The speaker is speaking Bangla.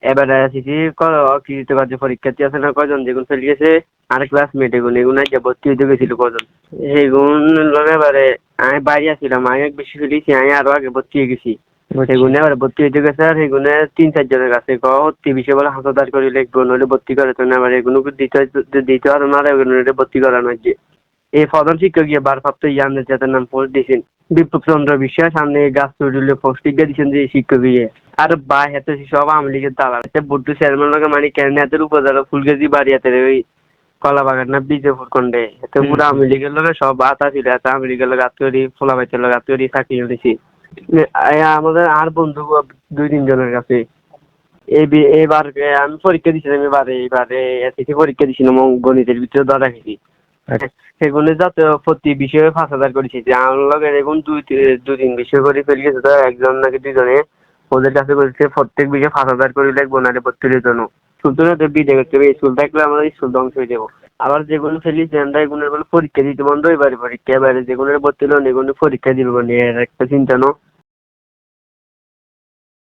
এবারে আসিছি কৃতকার্য পরীক্ষার্থী আছে না কয়জন যেগুন ফেল গেছে আর ক্লাসমেট এগুন আজকে ভর্তি হইতে গেছিল কজন সেগুন লগে এবারে আমি বাইরে আসছিলাম আমি এক বেশি ফেলেছি আমি আরো আগে ভর্তি হয়ে গেছি সেগুনে এবারে ভর্তি হইতে গেছে আর সেগুনে 3-4 জনের কাছে ভর্তি বিষয় বলে হাসপাতাল করে লিখবো নইলে ভর্তি করে তো না এবার এগুলো দিতে পারো না এগুলো ভর্তি করানো হচ্ছে। এই প্রধান শিক্ষক গিয়ে ভারপ্রাপ্ত ইয়ানের যাদের নাম পোস্ট দিয়েছেন বিপ্লব চন্দ্র বিশ্বাস সামনে গাছ তৈরি পোস্ট দিয়েছেন যে শিক্ষক গিয়ে আর বা হাতে সব আওয়ামী লীগের দালাল বুদ্ধু চেয়ারম্যান লগে মানে কেন হাতের উপজেলা ফুলগাছি বাড়ি হাতের ওই কলা বাগান না বিজেপুর কন্ডে এতে পুরো আওয়ামী লীগের লগে সব আতা ছিল এত আওয়ামী লীগের লগে আত্মীয় ফোলা বাইতের লগে আত্মীয় চাকরি করেছি আমাদের আর বন্ধু 2-3 জনের কাছে এবার আমি পরীক্ষা দিছিলাম এবারে এসএসসি পরীক্ষা দিছিলাম গণিতের ভিতরে ধরা রেখেছি সেগুলো যাতে প্রতি বিষয়ে 5,000 করেছি যে আমার লগে এখন 2-3 বিষয় করে ফেলে গেছে তো একজন নাকি 2 জনে ওদের কাছে বলছে প্রত্যেক বিষয়ে 5,000 করে লিখবো না ভর্তির জন্য সুতরাং বিদে করতে হবে স্কুল থাকলে আমাদের স্কুল ধ্বংস হয়ে যাবো আবার যেগুলো ফেলিছি আমরা এগুলোর বলে পরীক্ষা দিতে বন্ধ এবারে পরীক্ষা এবারে যেগুলোর ভর্তি হলো এগুলো পরীক্ষা দিব একটা চিন্তা নো